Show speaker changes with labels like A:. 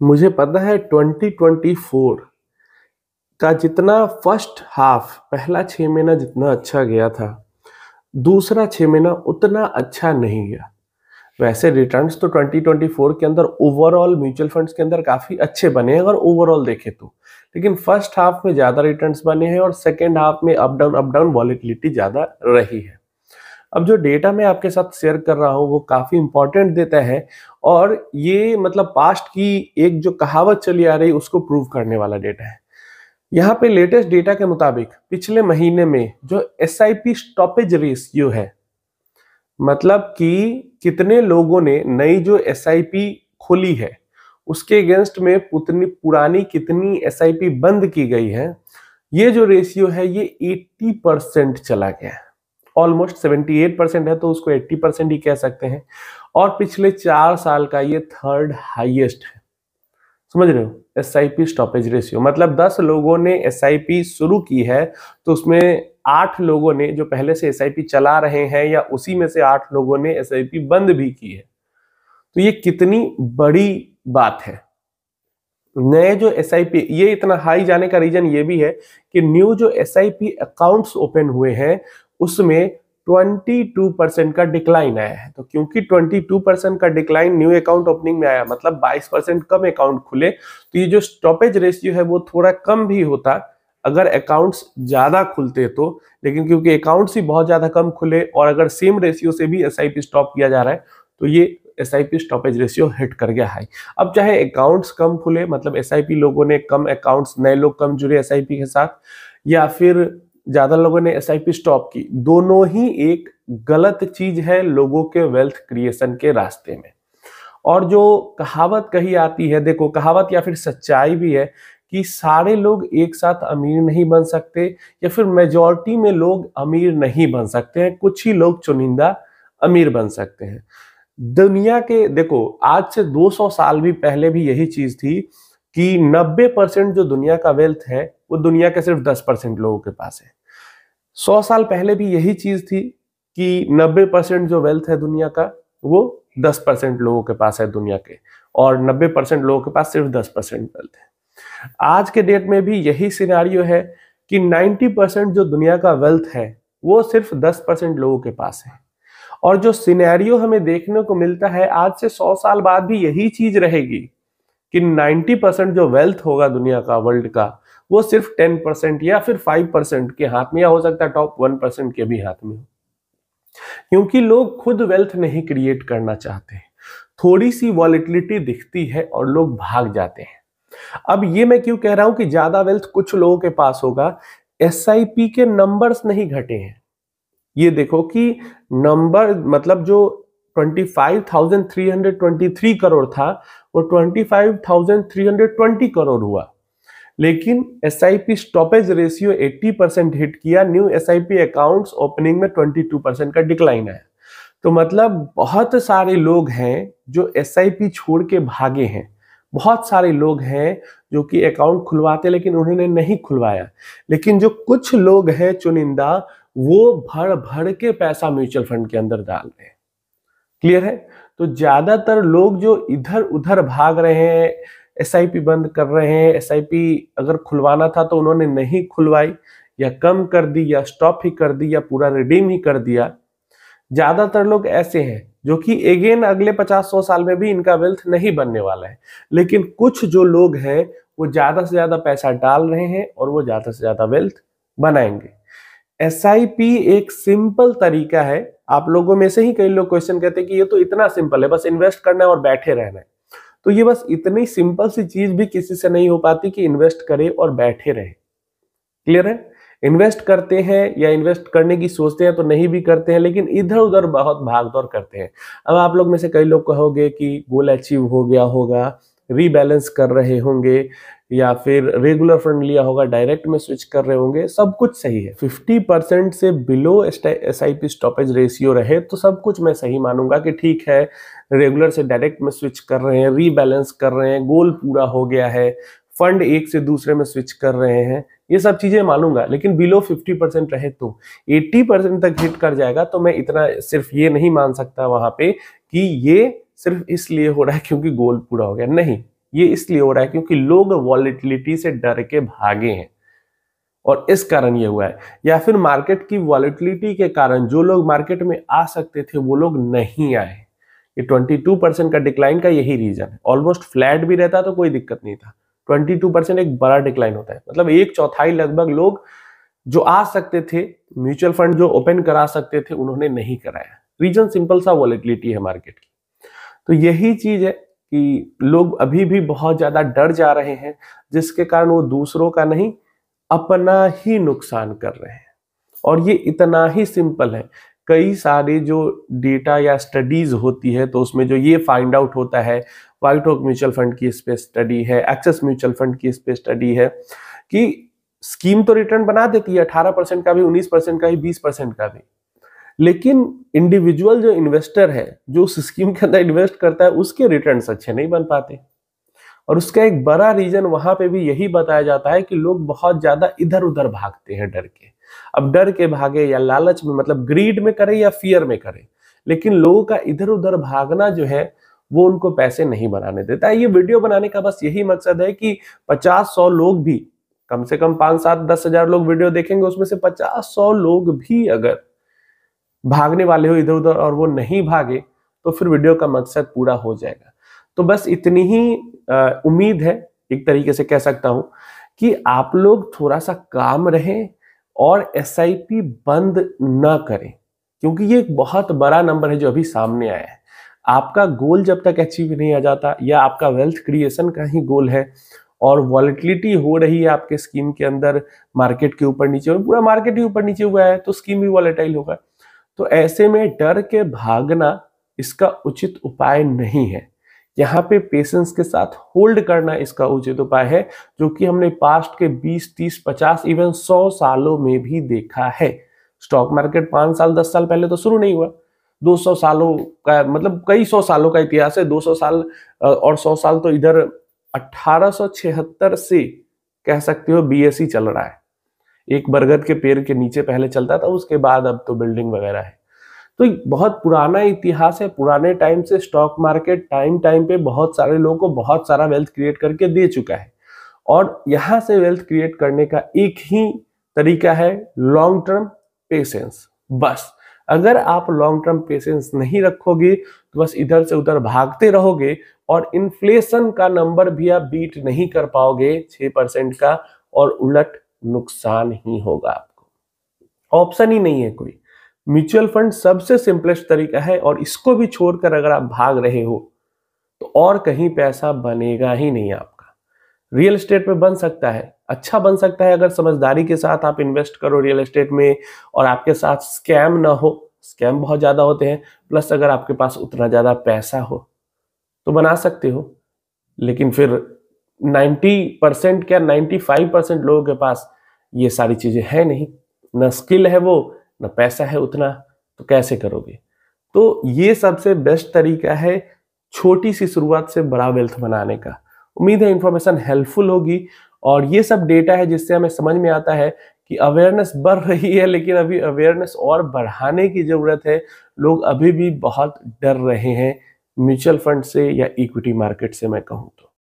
A: मुझे पता है 2024 का जितना फर्स्ट हाफ पहला 6 महीना जितना अच्छा गया था, दूसरा 6 महीना उतना अच्छा नहीं गया। वैसे रिटर्न्स तो 2024 के अंदर ओवरऑल म्यूचुअल फंड्स के अंदर काफी अच्छे बने हैं अगर ओवरऑल देखें तो, लेकिन फर्स्ट हाफ में ज्यादा रिटर्न्स बने हैं और सेकेंड हाफ में अप डाउन वॉलेटिलिटी ज्यादा रही है। अब जो डेटा मैं आपके साथ शेयर कर रहा हूँ वो काफी इंपॉर्टेंट देता है और ये मतलब पास्ट की एक जो कहावत चली आ रही है उसको प्रूव करने वाला डेटा है। यहाँ पे लेटेस्ट डेटा के मुताबिक पिछले महीने में जो एसआईपी स्टॉपेज रेशियो है, मतलब कि कितने लोगों ने नई जो एसआईपी खोली है उसके अगेंस्ट में पुरानी कितनी एसआईपी बंद की गई है, ये जो रेशियो है ये 80% चला गया है। ऑलमोस्ट 78% है तो उसको 80% ही कह सकते हैं और पिछले 4 साल का ये थर्ड हाईएस्ट है। समझ रहे हो? एसआईपी स्टॉपेज रेशियो मतलब 10 लोगों ने एसआईपी शुरू की है तो उसमें 8 लोगों ने जो पहले से एसआईपी चला रहे हैं या उसी में से 8 लोगों ने एसआईपी बंद भी की है। तो ये कितनी बड़ी बात है। नए जो एसआईपी ये इतना हाई जाने का रीजन ये भी है कि न्यू जो एसआईपी अकाउंट्स ओपन हुए हैं उसमें 22% का डिक्लाइन आया है। तो क्योंकि 22% का डिक्लाइन न्यू अकाउंट ओपनिंग में आया मतलब 22% कम अकाउंट खुले, तो ये जो स्टॉपेज रेशियो है वो थोड़ा कम भी होता अगर अकाउंट्स ज्यादा खुलते तो, लेकिन क्योंकि अकाउंट्स ही बहुत ज्यादा कम खुले और अगर सेम रेशियो से भी एसआईपी स्टॉप किया जा रहा है तो ये एसआईपी स्टॉपेज रेशियो हिट कर गया हाई। अब चाहे अकाउंट्स कम खुले मतलब एसआईपी लोगों ने कम अकाउंट्स, नए लोग कम जुड़े एसआईपी के साथ, या फिर ज्यादा लोगों ने एसआईपी स्टॉप की, दोनों ही एक गलत चीज है लोगों के वेल्थ क्रिएशन के रास्ते में। और जो कहावत कही आती है, देखो कहावत या फिर सच्चाई भी है कि सारे लोग एक साथ अमीर नहीं बन सकते या फिर मेजॉरिटी में लोग अमीर नहीं बन सकते हैं, कुछ ही लोग चुनिंदा अमीर बन सकते हैं। दुनिया के देखो आज से 200 साल भी पहले भी यही चीज थी कि 90% जो दुनिया का वेल्थ है वो दुनिया के सिर्फ 10% लोगों के पास है। 100 साल पहले भी यही चीज थी कि 90% जो वेल्थ है दुनिया का वो 10% लोगों के पास है दुनिया के, और 90% लोगों के पास सिर्फ 10% वेल्थ है। आज के डेट में भी यही सिनेरियो है कि 90% जो दुनिया का वेल्थ है वो सिर्फ 10% लोगों के पास है। और जो सिनेरियो हमें देखने को मिलता है आज से 100 साल बाद भी यही चीज रहेगी कि 90% जो वेल्थ होगा दुनिया का, वर्ल्ड का, वो सिर्फ 10% या फिर 5% के हाथ में, या हो सकता है टॉप 1% के भी हाथ में हो, क्योंकि लोग खुद वेल्थ नहीं क्रिएट करना चाहते। थोड़ी सी वॉलेटिलिटी दिखती है और लोग भाग जाते हैं। अब ये मैं क्यों कह रहा हूं कि ज्यादा वेल्थ कुछ लोगों के पास होगा, एसआईपी के नंबर्स नहीं घटे हैं। ये देखो कि नंबर मतलब जो 25,323 करोड़ था वो 25,320 करोड़ हुआ, लेकिन एसआईपी स्टॉपेज रेशियो 80% हिट किया, न्यू एसआईपी अकाउंट्स ओपनिंग में 22% का डिक्लाइन आया। तो मतलब बहुत सारे लोग हैं जो एसआईपी छोड़ के भागे हैं, बहुत सारे लोग हैं जो कि अकाउंट खुलवाते लेकिन उन्होंने नहीं खुलवाया, लेकिन जो कुछ लोग हैं चुनिंदा वो भर भर के पैसा म्यूचुअल फंड के अंदर डाल रहे हैं। क्लियर है? तो ज्यादातर लोग जो इधर उधर भाग रहे हैं, एसआईपी बंद कर रहे हैं, एसआईपी अगर खुलवाना था तो उन्होंने नहीं खुलवाई या कम कर दी या स्टॉप ही कर दी या पूरा रिडीम ही कर दिया। ज्यादातर लोग ऐसे हैं जो कि अगेन अगले 50-100 साल में भी इनका वेल्थ नहीं बनने वाला है, लेकिन कुछ जो लोग हैं वो ज्यादा से ज्यादा पैसा डाल रहे हैं और वो ज्यादा से ज्यादा वेल्थ बनाएंगे। एसआईपी एक सिंपल तरीका है। आप लोगों में से ही कई लोग क्वेश्चन कहते हैं कि ये तो इतना सिंपल है, बस इन्वेस्ट करना है और बैठे रहना है। तो ये बस इतनी सिंपल सी चीज भी किसी से नहीं हो पाती कि इन्वेस्ट करे और बैठे रहे। क्लियर है? इन्वेस्ट करते हैं या इन्वेस्ट करने की सोचते हैं तो नहीं भी करते हैं, लेकिन इधर उधर बहुत भागदौड़ करते हैं। अब आप लोग में से कई लोग कहोगे कि गोल अचीव हो गया होगा, रीबैलेंस कर रहे होंगे या फिर रेगुलर फंड लिया होगा, डायरेक्ट में स्विच कर रहे होंगे, सब कुछ सही है। 50% से बिलो एसआईपी स्टॉपेज रेशियो रहे तो सब कुछ मैं सही मानूंगा कि ठीक है, रेगुलर से डायरेक्ट में स्विच कर रहे हैं, रीबैलेंस कर रहे हैं, गोल पूरा हो गया है, फंड एक से दूसरे में स्विच कर रहे हैं, ये सब चीजें मानूंगा। लेकिन बिलो 50% रहे तो 80% तक हिट कर जाएगा तो मैं इतना सिर्फ ये नहीं मान सकता वहां पे कि ये सिर्फ इसलिए हो रहा है क्योंकि गोल पूरा हो गया। नहीं, ये इसलिए हो रहा है क्योंकि लोग वॉलेटिलिटी से डर के भागे हैं और इस कारण ये हुआ है। या फिर मार्केट की वॉलेटिलिटी के कारण जो लोग मार्केट में आ सकते थे वो लोग नहीं आए। ये 22% का डिक्लाइन का यही रीजन है। ऑलमोस्ट फ्लैट भी रहता तो कोई दिक्कत नहीं था, 22% एक बड़ा डिक्लाइन होता है, मतलब एक चौथाई लगभग लोग जो आ सकते थे, म्यूचुअल फंड जो ओपन करा सकते थे, उन्होंने नहीं कराया। रीजन सिंपल सा वॉलेटिलिटी है मार्केट की। तो यही चीज है कि लोग अभी भी बहुत ज्यादा डर जा रहे हैं, जिसके कारण वो दूसरों का नहीं अपना ही नुकसान कर रहे हैं। और ये इतना ही सिंपल है। कई सारे जो डेटा या स्टडीज होती है तो उसमें जो ये फाइंड आउट होता है, व्हाइट ओक म्यूचुअल फंड की इस पे स्टडी है, एक्सिस म्यूचुअल फंड की इस पे स्टडी है कि स्कीम तो रिटर्न बना देती है 18% का भी, 19% का भी, 20% का भी, लेकिन इंडिविजुअल जो इन्वेस्टर है जो उस स्कीम के अंदर इन्वेस्ट करता है उसके रिटर्न्स अच्छे नहीं बन पाते। और उसका एक बड़ा रीजन वहां पे भी यही बताया जाता है कि लोग बहुत ज्यादा इधर उधर भागते हैं डर के। अब डर के भागे या लालच में, मतलब ग्रीड में करे या फियर में करे, लेकिन लोगों का इधर उधर भागना जो है वो उनको पैसे नहीं बनाने देता है। ये वीडियो बनाने का बस यही मकसद है कि 50-100 लोग भी, कम से कम 5-7-10 हजार लोग वीडियो देखेंगे, उसमें से 50-100 लोग भी अगर भागने वाले हो इधर उधर और वो नहीं भागे तो फिर वीडियो का मकसद पूरा हो जाएगा। तो बस इतनी ही उम्मीद है, एक तरीके से कह सकता हूं, कि आप लोग थोड़ा सा काम रहें और एसआईपी बंद ना करें, क्योंकि ये एक बहुत बड़ा नंबर है जो अभी सामने आया है। आपका गोल जब तक अचीव नहीं आ जाता, या आपका वेल्थ क्रिएशन का ही गोल है और वॉलेटिलिटी हो रही है आपके स्कीम के अंदर, मार्केट के ऊपर नीचे, पूरा मार्केट ही ऊपर नीचे हुआ है तो स्कीम भी वॉलेटाइल होगा। तो ऐसे में डर के भागना इसका उचित उपाय नहीं है। यहाँ पे पेशेंस के साथ होल्ड करना इसका उचित उपाय है, जो कि हमने पास्ट के 20, 30, 50, इवन 100 सालों में भी देखा है। स्टॉक मार्केट 5 साल 10 साल पहले तो शुरू नहीं हुआ, 200 सालों का, मतलब कई 100 सालों का इतिहास है। 200 साल और 100 साल तो इधर 1876 से कह सकते हो बीएसई चल रहा है। एक बरगद के पेड़ के नीचे पहले चलता था, उसके बाद अब तो बिल्डिंग वगैरह है। तो बहुत पुराना इतिहास है। पुराने टाइम से स्टॉक मार्केट टाइम टाइम पे बहुत सारे लोगों को बहुत सारा वेल्थ क्रिएट करके दे चुका है। और यहां से वेल्थ क्रिएट करने का एक ही तरीका है, लॉन्ग टर्म पेशेंस। बस अगर आप लॉन्ग टर्म पेशेंस नहीं रखोगे तो बस इधर से उधर भागते रहोगे और इन्फ्लेशन का नंबर भी आप बीट नहीं कर पाओगे 6% का, और उलट नुकसान ही होगा आपको। ऑप्शन ही नहीं है कोई। म्यूचुअल फंड सबसे सिंपलेस्ट तरीका है और इसको भी छोड़कर अगर आप भाग रहे हो तो और कहीं पैसा बनेगा ही नहीं आपका। रियल एस्टेट में बन सकता है, अच्छा बन सकता है अगर समझदारी के साथ आप इन्वेस्ट करो रियल एस्टेट में और आपके साथ स्कैम ना हो। स्कैम बहुत ज्यादा होते हैं, प्लस अगर आपके पास उतना ज्यादा पैसा हो तो बना सकते हो। लेकिन फिर 90% क्या 95% लोगों के पास ये सारी चीजें है नहीं, ना स्किल है वो, ना पैसा है उतना, तो कैसे करोगे। तो ये सबसे बेस्ट तरीका है छोटी सी शुरुआत से बड़ा वेल्थ बनाने का। उम्मीद है इंफॉर्मेशन हेल्पफुल होगी। और ये सब डेटा है जिससे हमें समझ में आता है कि अवेयरनेस बढ़ रही है, लेकिन अभी अवेयरनेस और बढ़ाने की जरूरत है। लोग अभी भी बहुत डर रहे हैं म्यूचुअल फंड से या इक्विटी मार्केट से, मैं कहूँ तो।